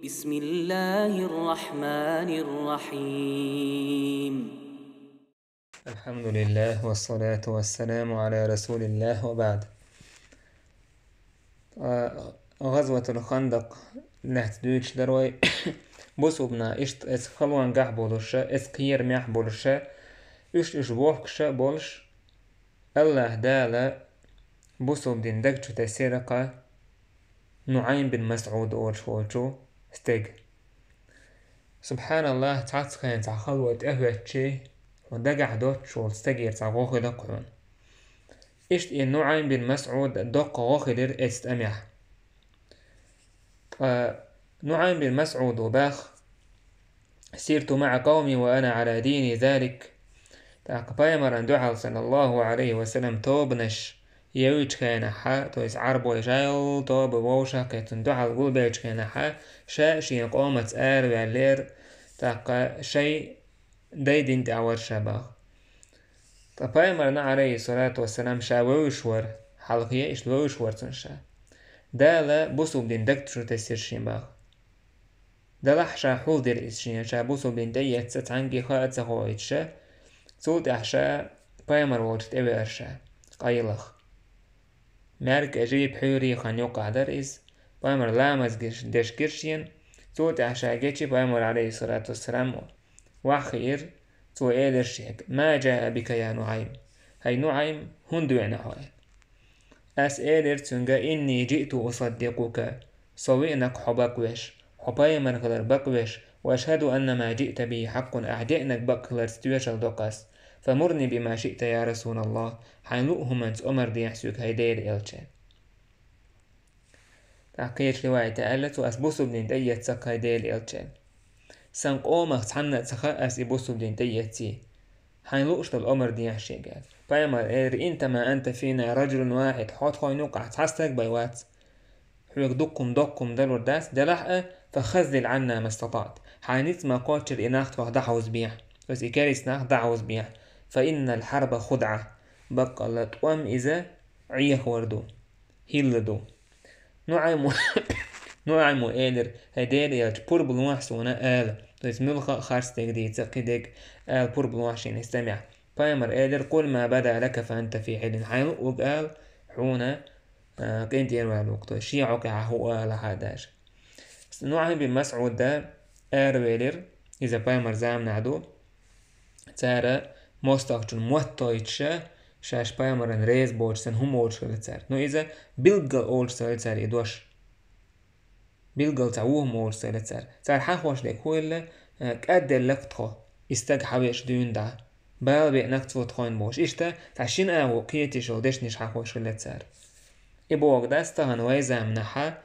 بسم الله الرحمن الرحيم. الحمد لله والصلاة والسلام على رسول الله وبعد. غزوة الخندق نحت دويتش دروي بوسو بنا اشت اس خلوان قح بولشا اس قير ميح بولشا اش بوحكشا بولش الله دالا بوسو بدين دقشو تسيرقا نعيم بن مسعود أوشو استيق سبحان الله تعتقين تع خلوة أهوتشي ودقع دوت شول استقير تع غوخي دقعون إشت إن نعيم بن مسعود دق غوخي دير است أميح نعيم بن مسعود وباخ سيرت مع قومي وأنا على دين ذلك تاقبايمر دعال صلى الله عليه وسلم توبنش يويش كان حا تويس عربو يجايل توب ووشا كيتن دعال قلبيش كان حا شا شين قومت آر واللير تاقا شي دايدين دعوار شاباغ تاقبايمر عليه الصلاة والسلام شا ووشور حلقية إش ووشور تنشا دالا بوسو بدين دكتشو تسير شين باغ دلح شا حول دير إسشين شا بوسو بدين ديت ستعنقي خاات سخويتشا صوت أحشاء بايمر وجد إبي أرشا قايلخ مارك أجيب حوري خان يوقع درئيس بايمر لامز ديش كرشين صوت أحشاء جيتشي بايمر عليه الصلاة والسلام وخير تو إيدر شيك ما جاء بك يا نعيم هاي نعيم هندو ينحوي أس إيدر تنجا إني جئت أصدقك صوئنك حباكوش حبايمر غلر باكوش وأشهد أن ما جئت به حق أعدئنك بقلر ستوش الدقاس فمرني بما شئت يا رسول الله حينلؤهم أنت أمر دي يحسوك هيدير إلتشان تحقيت رواية تألت وأسبوسو بدين ديت سك هيدير إلتشان سنق أومخ تحنى تسخاء أسبوسو بدين ديت تي حينلؤشت الأمر دي يحشيقال بايمر إير إنت ما أنت فينا رجل واحد حوت خوي نوقع تحستك بيوات حوك دقم دلور داس دلحقة فخذل عنا ما استطعت حانيت ما قاتل إناخت وحدحوز بيح بس إكاريس ناخ دعوز بيح فإن الحرب خدعة بقى لطوام إذا عيه وردو هيلدو نوعمو إيدر هيدير يلج بور بلوحسونا آل بس ملخا خارستك دي تقيدك آل بور بلوحشين استمع بايمر إيدر قل ما بدا لك فأنت في حل حينو وقال حونا كنت يروى الوقت شيعك هو لحداش نوعهم بن مسعود ده ويلر إذا بايمر زام نعدو تارا موستاقشن موتايتشا شاش بايمرن ريز بوچسن هم اوچل تار نو إذا بيلقل اوچل تار يدوش بيلقل تعوهم اوچل تار حاخوش ديك هو اللي كأدل لفتخو استاق حبيش دون دا بال بيقناك تفوتخوين بوش إشتا تعشين آوو كيتي شو ديش نيش حاخوش اللي تار إبوغ داستا هنوي زامنحا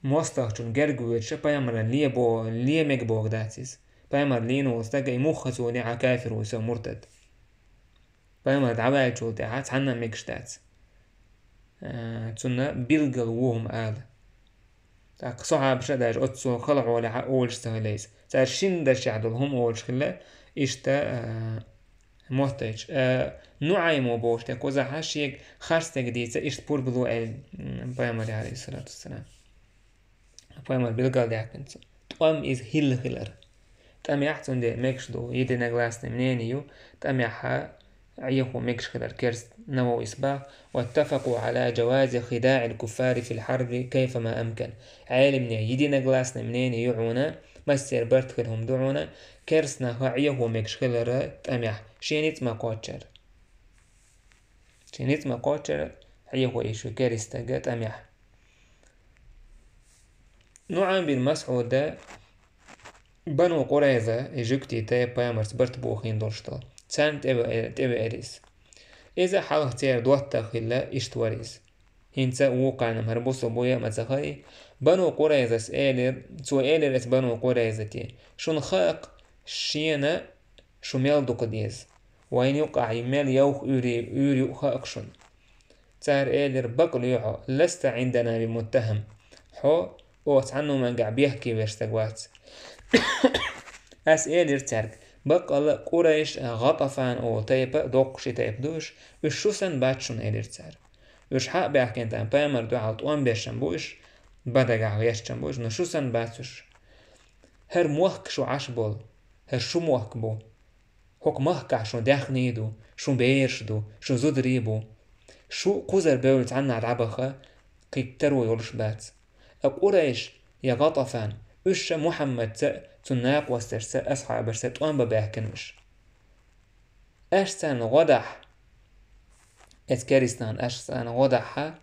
موستاقشن جرگويتشا بايمرن ليه ميك بوغ داتيس بايمر لينو استاقا يموخسو نيعا كافر ويسو مرتد بايمر دعوال شو تاعت حنا ميكشتات تسونا بيلقل وهم آل تاق صعب شداج أتسو خلعو لحا أولش سهليس تار شندش يعدل هم أولش خلا إشتا محتاج نوعيمو بوش تاك وزا حاشيك خارستك ديتا إشت بور بلو بايمر عليه الصلاة والسلام بايمر بيلقل داكنسو توام إز هيل خلر تام يحتون دي ميكشدو يدينا غلاسنا منينيو تام يحا عيهو ميكشخلر كيرست نمو إسباق واتفقوا على جواز خداع الكفار في الحرب كيفما أمكن عالمنا يدينا غلاسنا منيني يعونا مسير برتخلهم دعونا كيرسنا هو عيهو ميكشخلر تام يح شينيت ما قوتشر عيهو إيشو كيرستا تام يح نوعا بالمسعود ده بنو قريظة إجوكتي تاي بايمرس برت بوخين دولشتال تسانت إبا إريس إذا حالك تير دوات خلا إشتواريس هنسا وقعنا مربوصو بويا متخاي بنو قريظة سئلر سو إلر إس بنو قريظة تي شون خاق شينا شميل دوقديز وين يوقع يميل يوخ يوري خاقشون تار إلر بقل يوحو لست عندنا بمتهم حو اوت عنو من قاع بيحكي بيرستقوات أس إيدر تارك بقى قريش غطفان أو تيبا دوقشي تيب دوش وشوسن باتشون إيدر تار وش حق بيحكين تان بايمر دو عالت وان بيشن بوش بدقع ويشتم بوش نشو سن باتش هر موحك شو عشبول هر شو موحك بو هوك مهكع شو داخنيدو شو بيرشدو شو زودريبو شو قوزر بيولت عنا عدعبخة قيب ترو يولش بات قريش يا غطفان وش محمد تناق وسترس أصحاب برست وان بباكنش أشتان غدح اتكارستان أشتان غدحها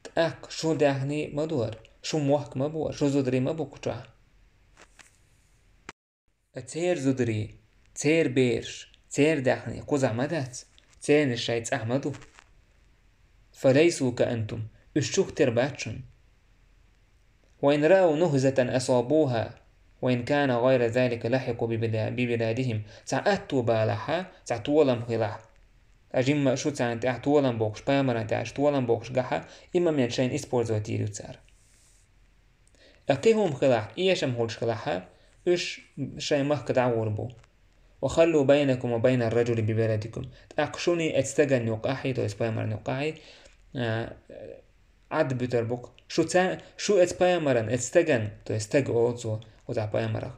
تأك شو داخني مدور شو موحك مبور شو زودري مبوكجا تير زودري تير بيرش تير داخني قوزع مدات تير نشايت أحمدو فليسوا كأنتم الشوك ترباتشن وإن رأوا نهزة أصابوها وإن كان غير ذلك لحقوا ببلادهم تعأتوا بالحا تعطولم خلاح أجيم شو تعن تعطولم بوكش بامران تعطولم بوكش جحا إما من شين إسبورزو تيرو تسار أقيهم خلاح إيشم هولش خلاحا إيش شين مهك دعور بو وخلوا بينكم وبين الرجل ببلدكم أقشوني أتستغن نقاحي تو إسبامر نقاحي عد بتربوك شو اتبايمرن اتستغن تو استغ اوتسو وتا بايمرخ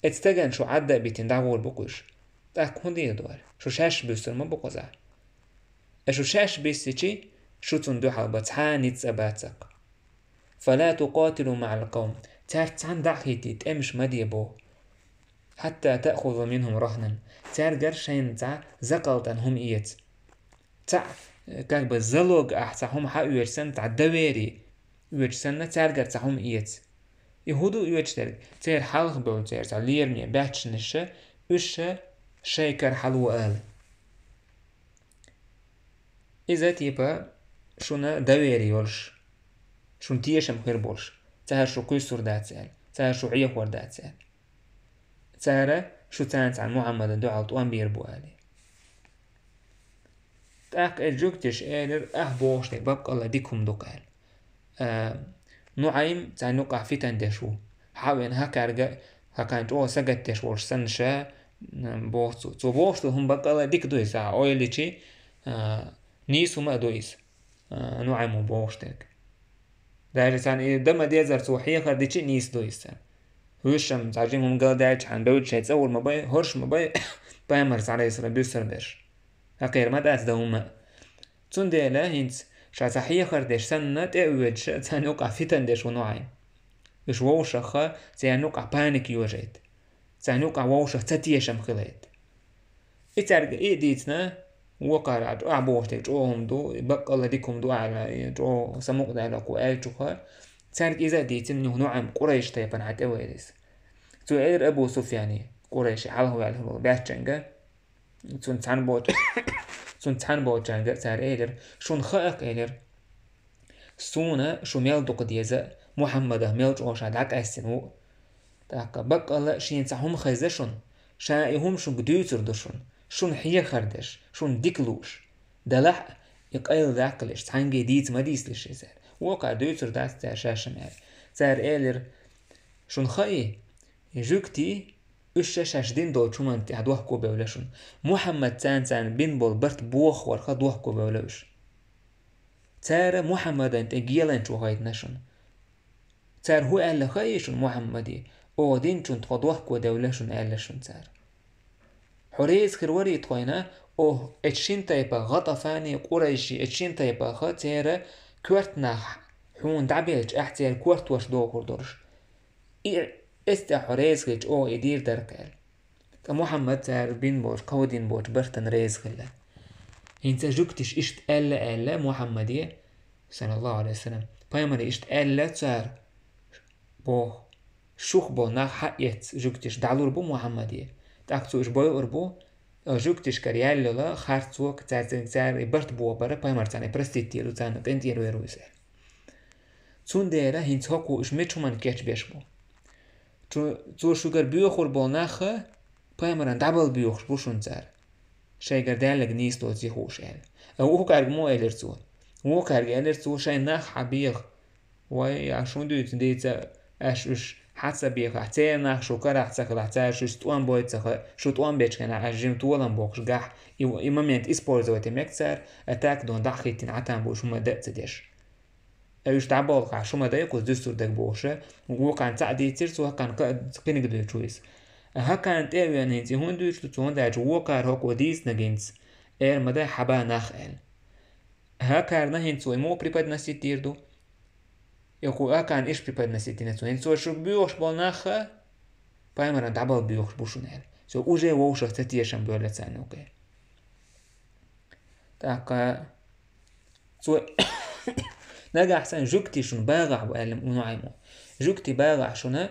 اتستغن شو عد بيتين دعور بوكوش تاك هندي دوار شو شاش بيستر ما بوكوزا شو شاش بيستيشي شو تندوحا بتحانيت سباتك فلا تقاتلوا مع القوم تان دعيتي تمش مديبو حتى تأخذ منهم رهنا تارجر شين تا زقلتن هم إيت تا كاك بزلوج أحتا هم حا يوجسن تا دويري يوجسن تارجر تا هم إيت يهودو يوجتر تير حلق بول تير تا ليرني باتش نشا وشا شيكر حلو آل إذا تيبا شونا دويري يولش شون تيشم خير بولش تهر شو كيسور داتسال تهر شو عيخور داتسال تارة شو تانت عن محمد دعوت وان بيربو علي تاك الجوكتش قالر بوشتك بابك الله ديكم دوكال نعيم تاع نقع في تندشو حاول هكارجا هكان جو سجتش ورش سنشا بوستو تو بوستو هم بابك الله ديك دويس اويليشي نيسو ما دويس نعيم بوشتك داير تاني دم ديزر توحيه خديتشي نيس دويس وشم تعجين هم قال دايش عن بيوت شيء تصور مباي هرش مباي بايمرز على يسرا بيسر بيش هكير ما دات دوما تون ديلا هينز شا صحيح خردش سنة تأويج تانوقع فتندش ونوعين إش ووشخة تانوقع بانيك يوجد تانوقع ووشخ تتيشم خليت إتارج إيديتنا وقع عبوشتك جوهم دو بق الله ديكم دو على جو سموق دالك وآلجوها تارج إذا ديتن نوعم قريش تيبان حتى ويدس تو إير أبو سفياني قريش حاله على باتشنجا تون تان بوت تار إير شون خاق إير سونا شو ميلدوق ديزا محمد ميلج أوشا دعك أسنو تاك بق الله شين تاهم خيزشون شائهم شون قديوتر دشون شون حيه خردش شون ديكلوش دلح يقايل داقلش تانجي ديت مديس لش يزار وقع دوتر دات تاشاشن تار إير شون خاي يجوكتي وش شاشدين دول شو من تعدوه كوبا ولاشون محمد تان بين بول برت بوخ ورخدوه كوبا ولاش تار محمد انت جيلن شو هايد نشون تار هو قال خايشون محمدي او دين شون تخدوه كوبا ولاشون قالشون تار حريز خروري تخوينا او اتشين تايبا غطفاني قريشي اتشين تايبا خاتيرا كورتنا حون دعبيلج احتيال كورت واش دو كوردورش استا حريز او يدير دركال كمحمد تار بين بوش قودين بوش برتن ريز خلا انت جوكتش اشت ألا محمدية صلى الله عليه وسلم بايمري اشت ألا تار بو شوخ بو ناخ حقيت جوكتش دعلور بو محمدية تاكتو اش بوي اربو جوكتش كريال للا خارتوك تار برت بو برا بايمر تاني برستيتيلو تاني تنتيرو يرويسه تون ديرا هنت هوكو اش ميتشومان كيش بيشبو تو شوگر بيوخور بولناخه بايمران دبل بيوخش بوشون تار شايگر دالك نيس تو زيخوش ال او كارج مو الرتو و كارج الرتو شاي ناخ حبيخ واي عشون دوت ديتا اش حتى بيخ حتى ناخ شو كره حتى حتى شو توان بويت شو توان بيتش كان عجيم تولن بوخش جح امامينت اسبورز وتي مكسر اتاك دون دخيتين عتام بوش ما دات ديش أيش تعبال عشو ما دايق وزدستور داك بوشة وكان تعدي تيرس وكان قينك دو تشويس هكان تيو يعني تي هون دوش تون داج وكار هوك وديس نجينس مدى حبا ناخ هكار نهين سوي مو بريباد ناسي تيردو يقول هكان إيش بريباد ناسي تيردو هين سوي شو بيوش بول ناخ بايمران تعبال بيوش بوشو نهل سو اوجي ووشة تتيشن بيولة سانو اوكي تاقا سوي نجا أحسن جوكتي شون باغع وقالم ونعيمو جوكتي باغع شونا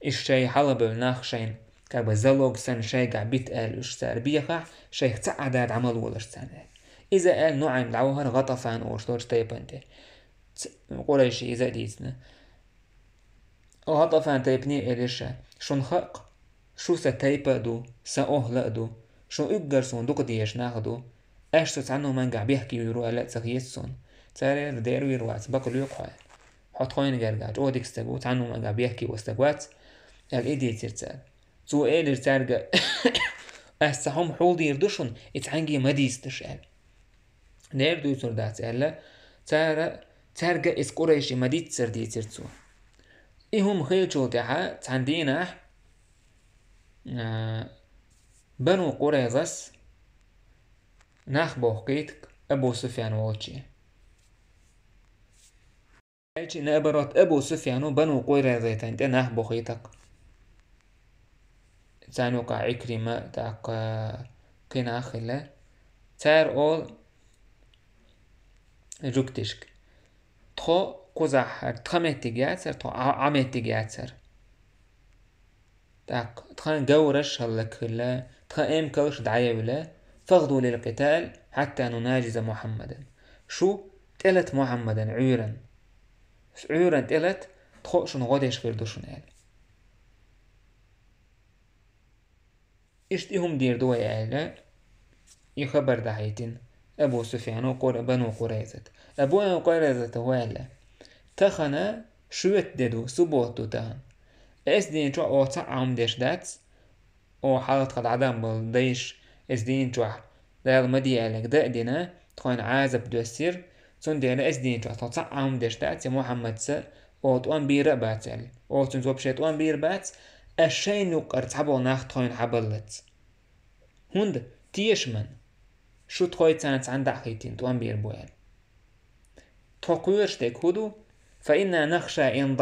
إيش شي حلب ناخ شين كابا زلوغ سن شي قاع بيت قال إيش سار بيخع شي تعداد عمل ولا سنة إذا قال نعيم العوهر غطفان أوش دوش تيبنتي قريشي إذا ديسنا غطفان تيبني إليشا شون خق شو ستيبدو سأهلقدو شو إقرسون دوك ديش ناخدو أشتت عنو من قاع بيحكي ويروح لا تغيسون تارير دير ويروات بقل يقعد حط خوين قرقاج أوديك استقوت عنو من قاع بيحكي واستقوات الإيدي ترتال تو إيلر تارقا أستحهم حول دير دوشون إتعنجي مديستش قال دير دو تردات قال تارقا إس قريشي مديت سردي ترتو إيهم خيل شوتها تاندينا بنو قريظس ناخ بوحكيتك أبو سفيان والشي الشي نابرات أبو سفيان بنو قريظة انت ناخ بوحكيتك تانو قا عكرمة تاق قنا خلا تار أول جوكتشك تخو قزح تخمت جاتسر تخو عمت جاتسر تاق تخان جورش هلك خلا تخا كلش دعاية ولا فاغدوا للقتال حتى نناجز محمدا شو تلت محمدا عيرا تلت تخو شن غدش غير دوشن قال اشتهم دير دوا يعلا يخبر دحيتين أبو سفيان بنو قريظة أبو قريظة والا تخنا شوت ددو سبوتو تهن دين جو او تعام ديش دات او حالت قد عدم بالديش دين جو دال مدي عليك دينا تخوين عازب دوسير تون دينا دين جو تعام ديش دات محمد س او توان بير باتل او تون زوبشي توان بير بات الشين يقر تعبو ناخ تخوين حبلت هند تيشمن شو تخوي تانت عند حيتين توان بير بوال تقويرش تكودو فإنا نخشى إن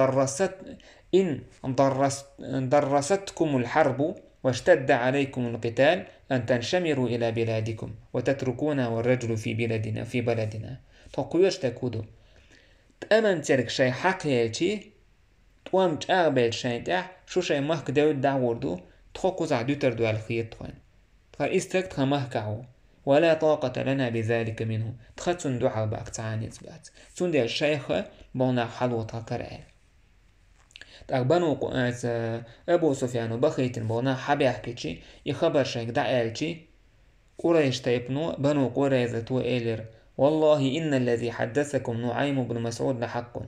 درستكم الحرب واشتد عليكم القتال أن تنشمروا إلى بلادكم وتتركونا والرجل في بلدنا تقويرش تكودو تأمن ترك شي حقيقي توام تقابل شي تاع شو شي مهك داود دعوردو تخوكو زعدو تردو على الخيط تخوين فإستك تخمهكعو ولا طاقة لنا بذلك منه تخطن دعا باك تعاني تبات تندي الشيخ بونا حلوة كرعي تقبنو أبو سفيان بخيتن بونا حبي أحكيشي يخبر شيخ دعالشي قريش تيبنو بنو قريظة وإيلر والله إن الذي حدثكم نعيم بن مسعود لحق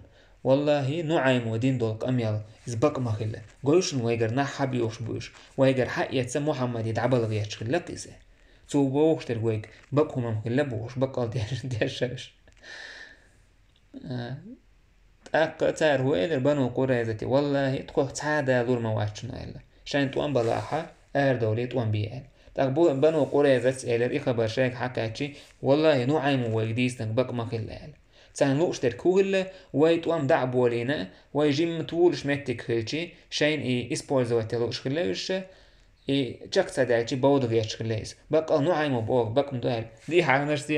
والله نعيم ودين دولك أميال إزبق مخلة قوشن ويقر نحب يوش ويقر حق يتسم محمد يدعبل غيش خلق إزه تو بوش تلويق بقهم مخلة بوش بقال دير شرش تار هو إيلر بنو قريظة والله تقوح تعادى دور مواتشنا إلا شان توان بلاحة دولي توان بيال تقبو بنو قريظة إيلر إخبر شاك حكاتشي والله نعيم ويقديسنك بق مخلة تان لوش تركوهل ويتوام دعبو لينا ويجيم طولش متك خلشي شين إسبوزو تلوش خلاش جاك تدعي بودغيش خلاص بقى نعيم بوغ بق مدوال دي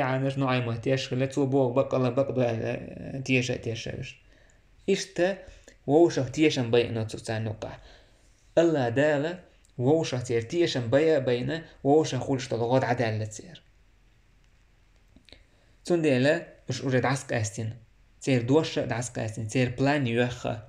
عنش نعيم تيش خلاص بوغ بقى الله بق دوال تيش إشتا ووشة تيشن بينا تسان نقع الله دالة ووشة تيشن بينا ووشة خولش تلغاد عدالة تير تنديلا مش أريد عسك أستين تير دوشة دعسك أستين تير بلان يوخة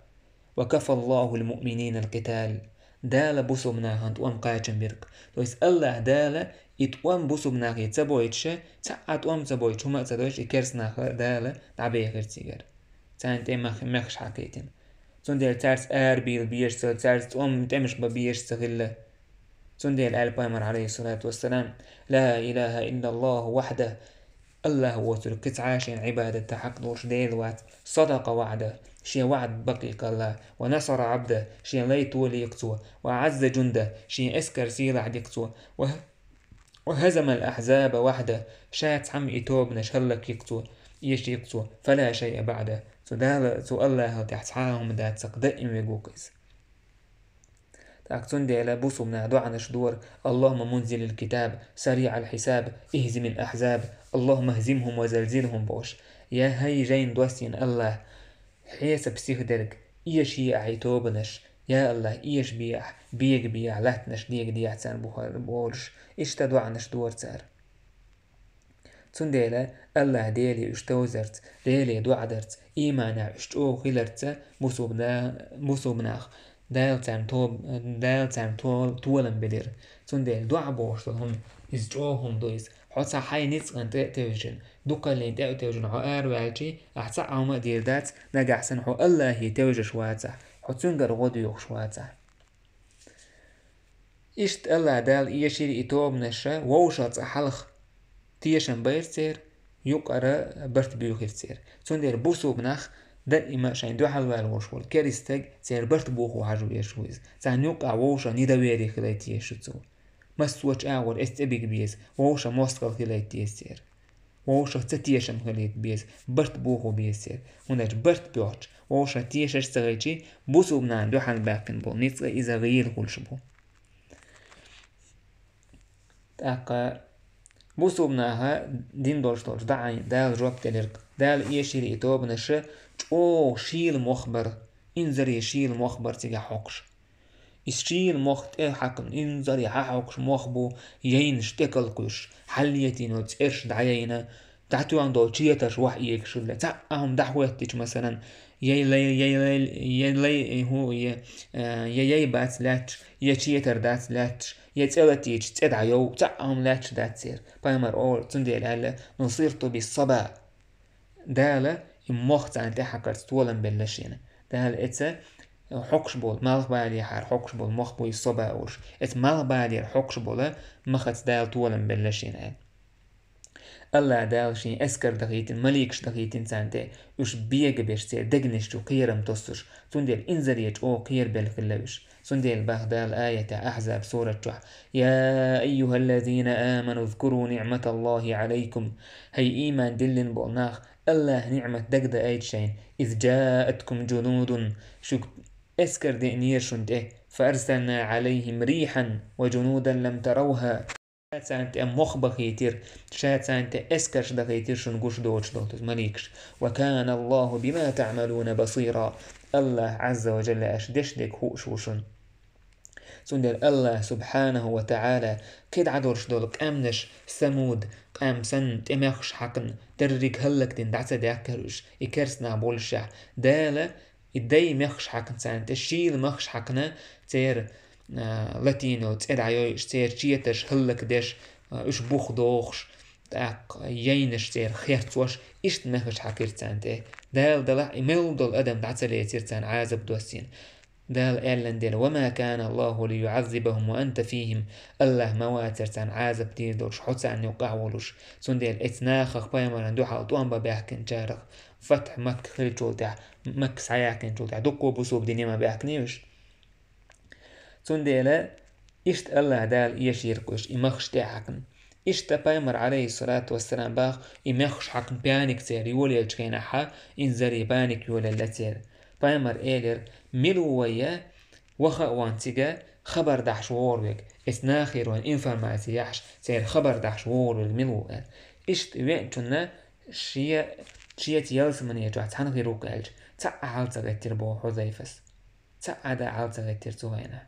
وكفى الله المؤمنين القتال دالة بوسو مناهن توام قايتشن بيرك تويس الله دالة يتوام بوسو مناهن يتسابويتش تعات وام تسابويتش هما تسابويتش يكرسناخ دالة تعبيه غير تيجر تانتي مخش حكيتين تنديل تارس بيل بيرسل تارس توام تمش ببيرسل تنديل آل بايمر عليه الصلاة والسلام لا إله إلا الله وحده الله وصل كتعاشين عبادة حق دورش ديل وات صدق وعده شي وعد بقيق الله ونصر عبده شي ليت ولي يقتوه وعز جنده شي اسكر سيلع يقتوه وهزم الأحزاب وحده شات عم إتوب نشهلك يقتوه إيش يقتوه فلا شيء بعده سو الله تحتحاهم دات سقدئم يقوكز تاكتون دي لابوسو من دعا نشدور اللهم منزل الكتاب سريع الحساب اهزم الأحزاب اللهم اهزمهم وزلزلهم بوش يا هاي جين دوسين الله حيس بسيخ درك إيش هي عيتوبنش يا الله إيش بيع لاتنش ديك ديعتان بورش إيش تدعا نشدور تار تنديلا الله ديلي اشتوزرت ديلي دعدرت إيمانا اشتو خلرت بوسوبناخ دالتان طولن بدر تنديل دعا بورشتهم ازجوهم دويس حتى حي نتغن تأتوجن دوكا لين تأتوجن عقار والشي احتى عوما دير دات نقعسن حو الله يتوجه شواتح حو تنقر غدو يوخ شواتح إشت الله دال إيشيري إتوب نشا ووشات أحلخ تيشن بيرتير يقرأ برت بيوخيرتير تندير بوسو بناخ دائما شاين دو حلوال وشول كاريستاج تير برت بوخو حاجو يشويز تان يقع ووشا نيداويري خلايتي يشتو مسوش أول استبيك بيز ووشا موسكال خلايتي يستير ووشا تتيشم خلايت بيز برت بوخو بيستير هناك برت بيوش ووشا تيشش تغيشي بوسو بنان دو حل باقين بو نيتغ إذا غير خلشبو تاقا بوسو بناها دين دولش دعاين دال جواب تلرق دال إيشيري إتوب نشا او شيل مخبر انزري شيل مخبر تيجا حقش الشيل مخت حقن انزري حقش مخبو يينش تكلقش حليتينو تسرش دعينا تحتو عندو تشيتش وحيك شبلا تعهم دحوتش مثلا يلي هو يي بات لاتش يتشيتر دات لاتش يتسالتيش تدعيو تعهم لاتش داتسير بايمر اول تنديل هلا نصيرتو بالصبا دالا المخت عن تحكرت طولن بلشينا دال اتسا حقش بول مالغ بالي حار حقش بول مخ بوي الصبا اوش ات مالغ بالي حقش بولا مخت دال طولن بلشينا الله دال شين اسكر دقيتين مليكش دقيتين سانتي وش بيج بيشتي دقنش جو قيرم تصش تنديل انزريج او قير بالخلوش تنديل بغدال آية أحزاب سورة جح يا أيها الذين آمنوا اذكروا نعمة الله عليكم هي إيمان دلن بولناخ الله نعمة دقد أيد شين إذ جاءتكم جنود شك اسكر دي نيرشن فأرسلنا عليهم ريحا وجنودا لم تروها شات مخبخيتير شات اسكرش دقيتير شنقوش دوش دوتز مليكش وكان الله بما تعملون بصيرا الله عز وجل أشدش ديك هوشوشن سندر الله سبحانه وتعالى كد عدورش دولك أمنش ثمود قام سن تمخش حقن تريك هلك دين دعسة داكرش إكرسنا بولشع دالة إدي مخش حقن سان تشيل مخش حقنا تير لاتينو تدعيوش تير تشيتش هلك ديش اش بوخ دوخش تاق يينش تير خيرتوش اشت مخش حقير سانته دال دلع إميل دول أدم دعسة ليتير سان عازب دوسين دال إعلان ديل وما كان الله ليعذبهم وأنت فيهم الله مواتر تان عازب دير دولش حوتس عن يقعولوش سون ديل اتناخخ بايمران دو حال دوان باباكن جارخ فتح مك خلجول تاع مك سعياكن جول تاع دوكو بوسوب ديني ما باكنيوش سون ديل اشت الله دال يشيركوش إمخش تاعكن اشت بايمر عليه الصلاة والسلام باخ إمخش حقن بيانيك تير يولي الجيناحا إنزاري بانيك يولي اللتير بايمر إيلر ملوية وخا وانتيجا خبر دحش وورك اسناخر وان انفرماتياش سير خبر دحش وورك ملوية اشت وينتنا شيا تيالس من يجوع تنغيروك الج تعال تغتر بو حذيفس تعال عال تغتر توهينا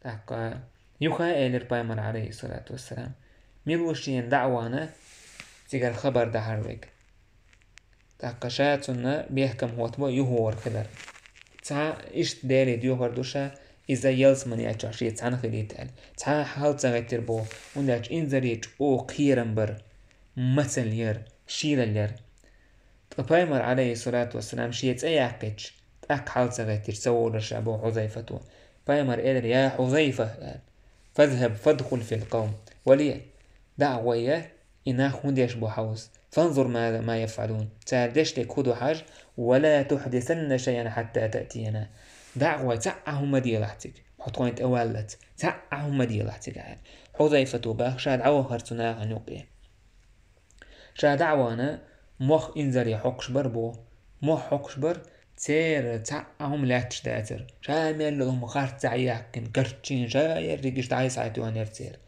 تاقا يوخا إيلر بايمر عليه الصلاة والسلام ملوشين دعوانا تيجا الخبر دحروك تاقشاتنا بيحكم هوتبو يهور خلر تا اشت دالي ديوهر دوشا إذا يلس من يأجع شيء تانا خليتال تا حال تغيتر بو ونداج إنزاريج او قيرن بر مثل ير شيل ير تقايمر عليه الصلاة والسلام شيء تأياقج تاق حال تغيتر سوور شابو حذيفة بايمر إلر يا حذيفة فاذهب فادخل في القوم ولي دعوية إنها خنديش بوحوس فانظر ما يفعلون تعالدش لك خدو حاج ولا تحدثن شيئا حتى تأتينا دعوة تعهم مديلحتك حطوين تأولت تعهم مديلحتك عال حذيفة باخ شاد عوه هرتنا غنوقي شاد دعوانا مخ إنزري حقشبر بو مخ حقشبر تير تعهم لاتش داتر شامل لهم خارت تعياكن كرتشين شاير ريقش تعي ساعتوان يرتير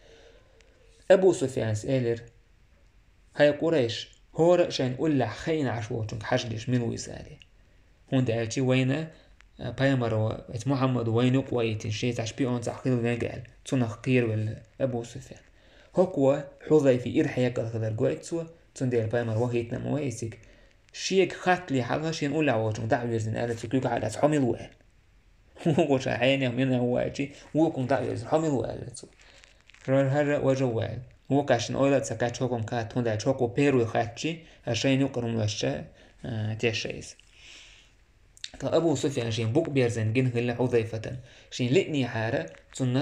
أبو سفيان سئلر هاي قريش هور شان أولا خين عشوتك حشدش من ويسالي هون دعيتي وين بايمر محمد وينك ويتن شيء تشبيعون تعقيل نقال تنخقير ولا أبو سفيان هكوا حذيفة إرحيك الخضر قويتسوا تندير بايمر وهيتنا مويسك شيك خاتلي حالها شين أولا عوتك دعوة يرزن آلة تكيوك على حمي الوال وقوش عيني من هواجي وكم دعوة يرزن حمي الوال هر وجوال وكاشن أولا تسكات شوكم كات هندا شوكو بيرو خاتشي عشان يقرم وشا تيشيز أبو سفيان شين بوك بيرزن جن هلا حذيفة شين لقني حارة ثم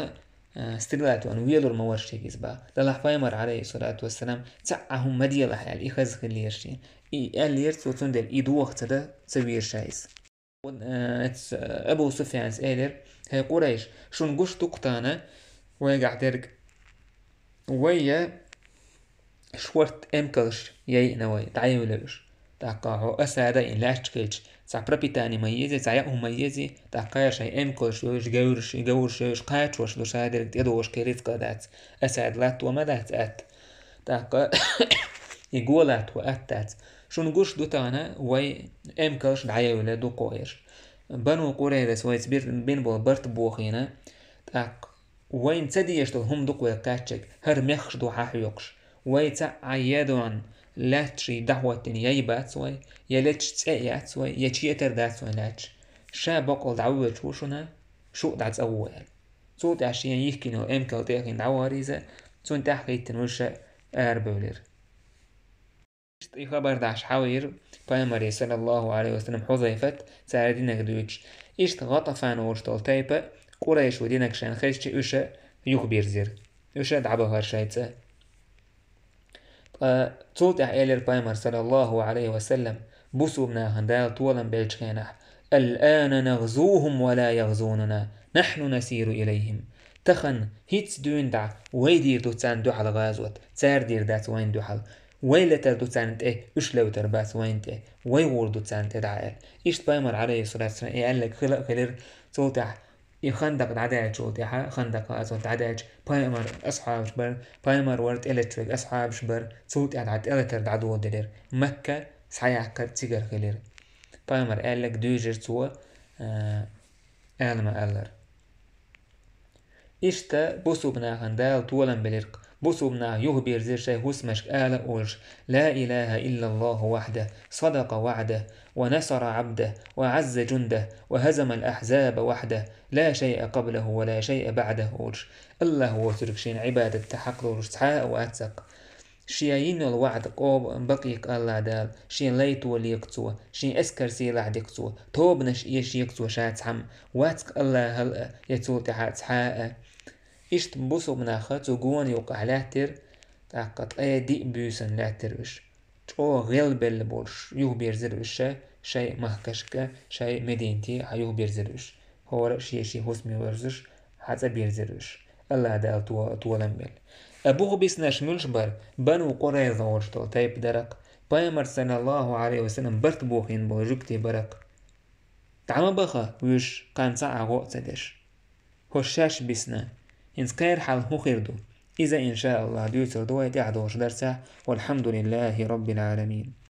استدلات وأن ويلور مورشي جزبا لله بايمر عليه الصلاة والسلام تعهم مديل حال إخذ خليرشين قال يرتو تندل إيدو وقت ده سوير شايس أبو سفيان سألر هاي قريش شون قش تقطانا ويقع ترك ويا شورت امكلش يي نوي تعيولش تاقاعو أسادا إن لاشتكيش تاع برابيتاني ميزي تاع يأهم ميزي تاقايا شاي امكلش يجورش قاتش وش دوش هادر تيدوش كيريت قادات أساد لات ومدات أت تاقا يقولات وأتات شون قوش دوتانا وي امكلش دعيولا دو قوير بنو قريرس ويتبير بين برت بوخينا تاق وين تديش هم دقوا كاتشك هر مخش دو حاحيوكش ويتا عيادوان لاتشي دعوة ييبات سوي يلاتش تسايات سوي يتشيتر دات سوي لاتش شا بقول دعوة شوشنا شو دعت أول صوت عشان يحكي نو امكال تاخين دعوة ريزة سون تحقيت نوشا أربولر خبر داش حوير بايمري صلى الله عليه وسلم حذيفة ساردينك دويتش إشت غطفان ورشتول تايبا قريش ودينك شان خيشتي أشا يخبير زير أشا دعبه هرشايتسا صوت أحيالر بايمر صلى الله عليه وسلم بوسو بنا هندال طولا بيلشخينح الآن نغزوهم ولا يغزوننا نحن نسير إليهم تخن هيتس دوين دع ويدير دوتان دوحل غازوت تار دير دات وين دوحل ويلتر دوتان تيه اشلو ترباس وين تيه ويور دوتان تدعال إشت بايمر عليه الصلاة والسلام قال لك خلق خلر صوت يخندق دعداج شوتيحة خندق أصوت دعداج بايمر أصحاب شبر بايمر ورد إلكتريك أصحاب شبر صوت عد إلكتر دعدو دلير مكة صحيح كرت سيجر خلير بايمر قال لك دوجر سوا ما قالر إشتا بوسو بنا هندال طولا بلرق بوسو بنا يهبير زير شي هسمش آل أولش لا إله إلا الله وحده صدق وعده ونصر عبده وعز جنده وهزم الأحزاب وحده لا شيء قبله ولا شيء بعده أولش الله هو تركشين عبادة تحق دولش تحاء وأتسق شيئين الوعد قوب بقيك الله دال شين ليتو ليقتوه شين اسكر سيلاح ديقتوه توبنش إيش يقتوه شات حم واتك الله هل يتو تحاء إشت بوسو بناخت وقوان يوقع لاتر تاقت أي دي بيوسن لاترش تو غلبل بولش يهبير زرش شيء مهكشك شيء مدينتي يهبير زرش هو شي هسمي ورزش حتى بيرزرش الله دال طولنبل أبوه بيسناش ملشبر بنو قريظة ورشتو تايب درق بايمر صلى الله عليه وسلم برت بوخين بوجكتي برق تعم بخا ويش كان ساعة غوتدش هشاش بيسنا إنس خير حال هو خيردو إذا إن شاء الله ديوتر دويت يعدوش درسه والحمد لله رب العالمين.